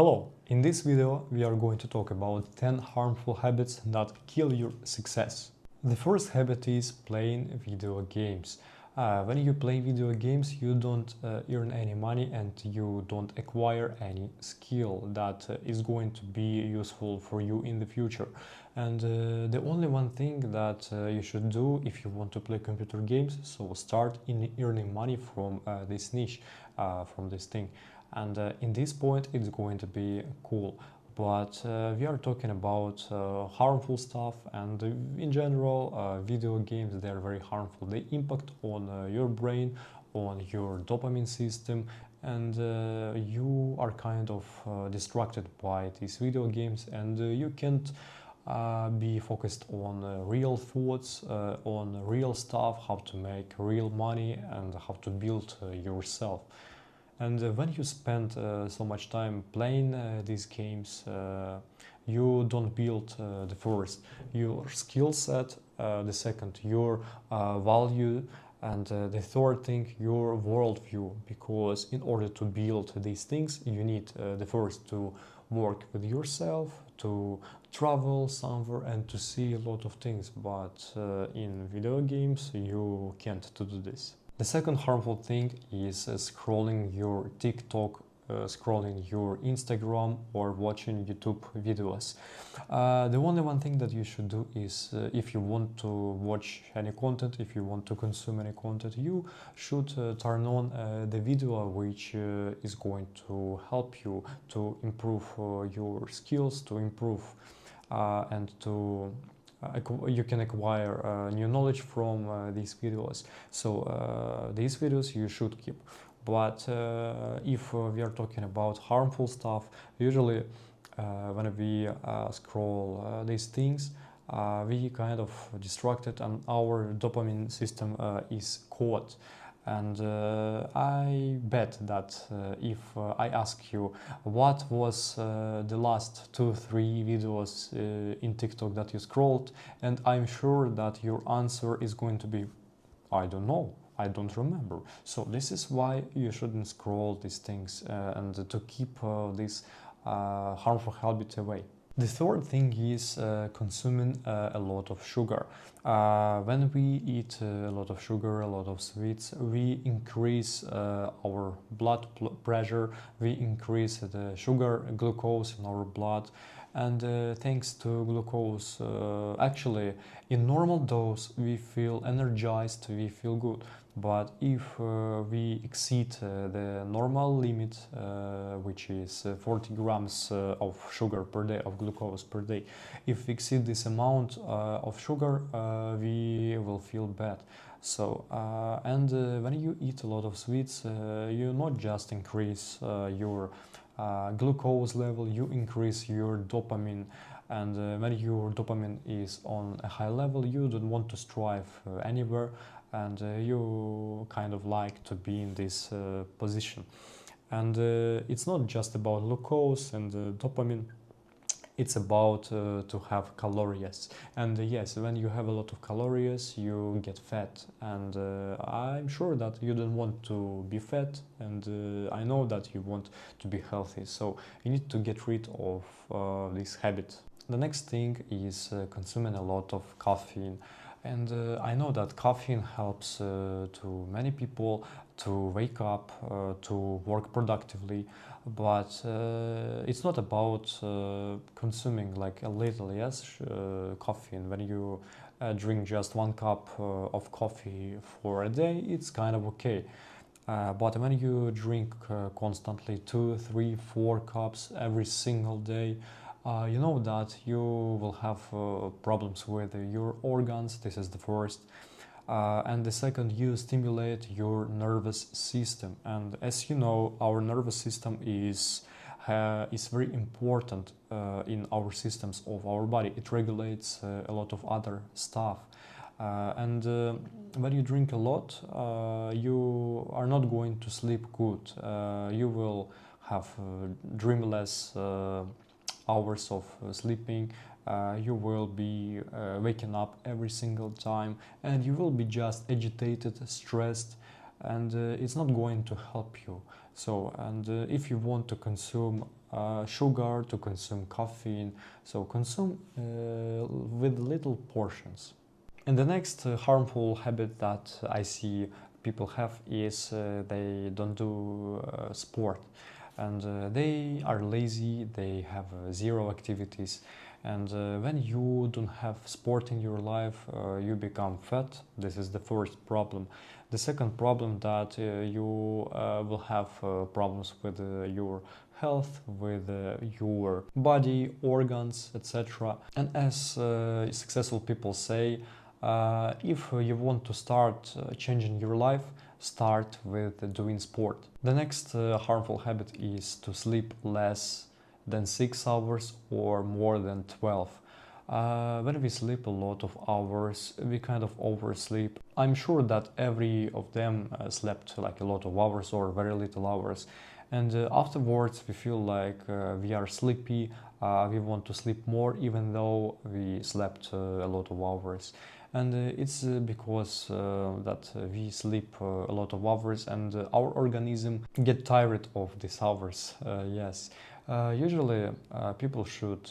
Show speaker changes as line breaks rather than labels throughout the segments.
Hello! In this video we are going to talk about 10 harmful habits that kill your success. The first habit is playing video games. When you play video games you don't earn any money and you don't acquire any skill that is going to be useful for you in the future. And the only one thing that you should do if you want to play computer games, so start in earning money from this niche, from this thing. And in this point it's going to be cool, but we are talking about harmful stuff, and in general video games, they are very harmful. They impact on your brain, on your dopamine system, and you are kind of distracted by these video games, and you can't be focused on real thoughts, on real stuff, how to make real money and how to build yourself. And when you spend so much time playing these games, you don't build the first your skill set, the second your value, and the third thing your worldview. Because in order to build these things, you need the first to work with yourself, to travel somewhere, and to see a lot of things. But in video games, you can't do this. The second harmful thing is scrolling your TikTok, scrolling your Instagram, or watching YouTube videos. The only one thing that you should do is if you want to watch any content, if you want to consume any content, you should turn on the video which is going to help you to improve your skills, to improve and to you can acquire new knowledge from these videos. So these videos you should keep. But if we are talking about harmful stuff, usually when we scroll these things, we kind of distracted and our dopamine system is caught. And I bet that if I ask you what was the last 2-3 videos in TikTok that you scrolled, and I'm sure that your answer is going to be, I don't know, I don't remember. So this is why you shouldn't scroll these things and to keep this harmful habit away. The third thing is consuming a lot of sugar. When we eat a lot of sugar, a lot of sweets, we increase our blood pressure, we increase the sugar, glucose in our blood. And thanks to glucose, actually in normal dose we feel energized, we feel good. But if we exceed the normal limit, which is 40 grams of sugar per day, of glucose per day, if we exceed this amount of sugar, we will feel bad. So and when you eat a lot of sweets, you not just increase your glucose level, you increase your dopamine. And when your dopamine is on a high level, you don't want to strive anywhere, and you kind of like to be in this position. And it's not just about glucose and dopamine, it's about to have calories. And yes, when you have a lot of calories you get fat, and I'm sure that you don't want to be fat, and I know that you want to be healthy, so you need to get rid of this habit. The next thing is consuming a lot of caffeine. And I know that caffeine helps to many people to wake up, to work productively, but it's not about consuming like a little, yes, caffeine. When you drink just 1 cup of coffee for a day, it's kind of okay. But when you drink constantly 2, 3, 4 cups every single day, you know that you will have problems with your organs. This is the first. And the second, you stimulate your nervous system. And as you know, our nervous system is very important in our systems of our body. It regulates a lot of other stuff. And when you drink a lot, you are not going to sleep good. You will have dreamless hours of sleeping. You will be waking up every single time, and you will be just agitated, stressed, and it's not going to help you. So, and if you want to consume sugar, to consume caffeine. So consume with little portions. And the next harmful habit that I see people have is they don't do sport, and they are lazy, they have zero activities. And when you don't have sport in your life, you become fat. This is the first problem. The second problem that you will have problems with your health, with your body, organs, etc. And as successful people say, if you want to start changing your life, start with doing sport. The next harmful habit is to sleep less than 6 hours or more than 12. When we sleep a lot of hours, we kind of oversleep. I'm sure that every of them slept like a lot of hours or very little hours. And afterwards we feel like we are sleepy, we want to sleep more even though we slept a lot of hours. And it's because that we sleep a lot of hours, and our organism get tired of these hours. Yes, usually people should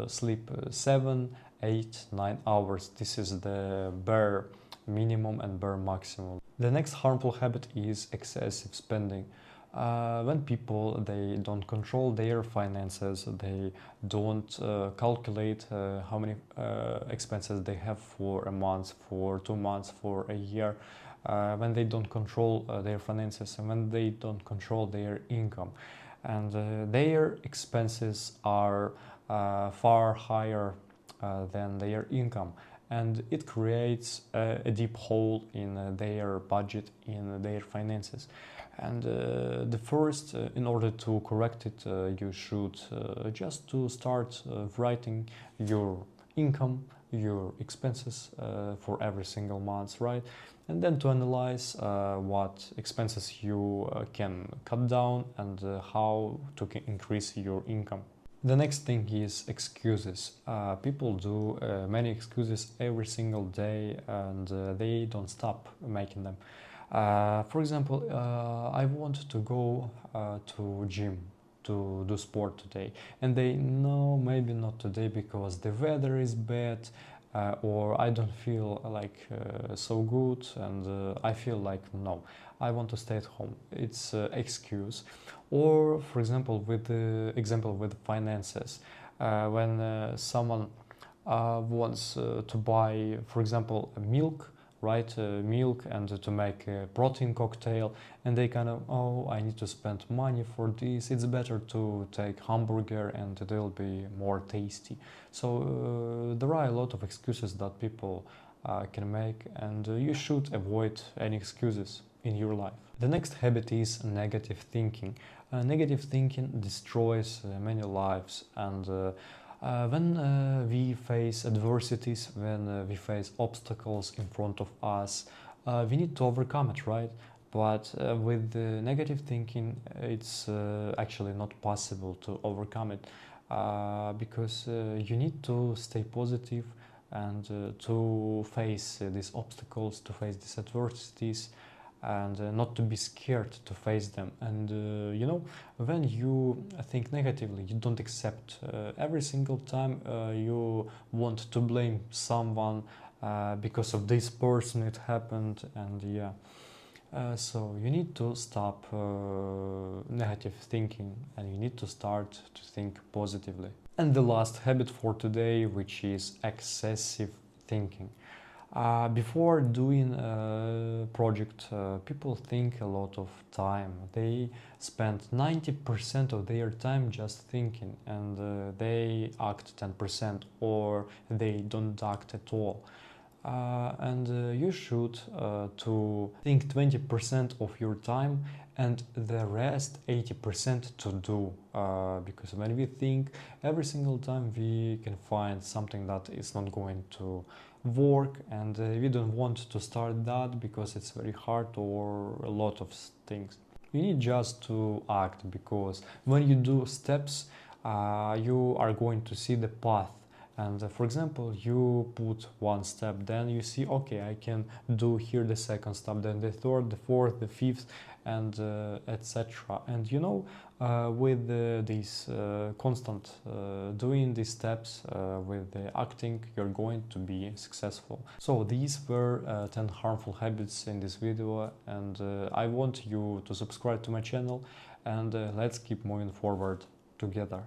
sleep 7, 8, 9 hours. This is the bare minimum and bare maximum. The next harmful habit is excessive spending. When people they don't control their finances, they don't calculate how many expenses they have for a month, for 2 months, for a year, when they don't control their finances, and when they don't control their income, and their expenses are far higher than their income, and it creates a deep hole in their budget, in their finances. And the first, in order to correct it, you should just to start writing your income, your expenses for every single month, right? And then to analyze what expenses you can cut down, and how to increase your income. The next thing is excuses. People do many excuses every single day, and they don't stop making them. For example, I want to go to gym to do sport today, and they no, maybe not today because the weather is bad, or I don't feel like so good, and I feel like no, I want to stay at home. It's excuse. Or for example, with the example with finances, when someone wants to buy, for example, milk, right, milk, and to make a protein cocktail, and they kind of, oh, I need to spend money for this, it's better to take hamburger and it will be more tasty. So there are a lot of excuses that people can make, and you should avoid any excuses in your life. The next habit is negative thinking. Negative thinking destroys many lives, and when we face adversities, when we face obstacles in front of us, we need to overcome it, right? But with negative thinking, it's actually not possible to overcome it, because you need to stay positive, and to face these obstacles, to face these adversities, and not to be scared to face them. And you know, when you think negatively, you don't accept every single time you want to blame someone because of this person it happened, and yeah. So you need to stop negative thinking, and you need to start to think positively. And the last habit for today, which is excessive thinking. Before doing a project, people think a lot of time. They spend 90% of their time just thinking, and they act 10%, or they don't act at all. And you should to think 20% of your time, and the rest 80% to do, because when we think every single time, we can find something that is not going to work, and we don't want to start that because it's very hard, or a lot of things. You need just to act, because when you do steps, you are going to see the path. And for example, you put one step, then you see, okay, I can do here the second step, then the third, the fourth, the fifth, and etc. And you know, with these constant doing these steps with the acting, you're going to be successful. So these were 10 harmful habits in this video, and I want you to subscribe to my channel, and let's keep moving forward together.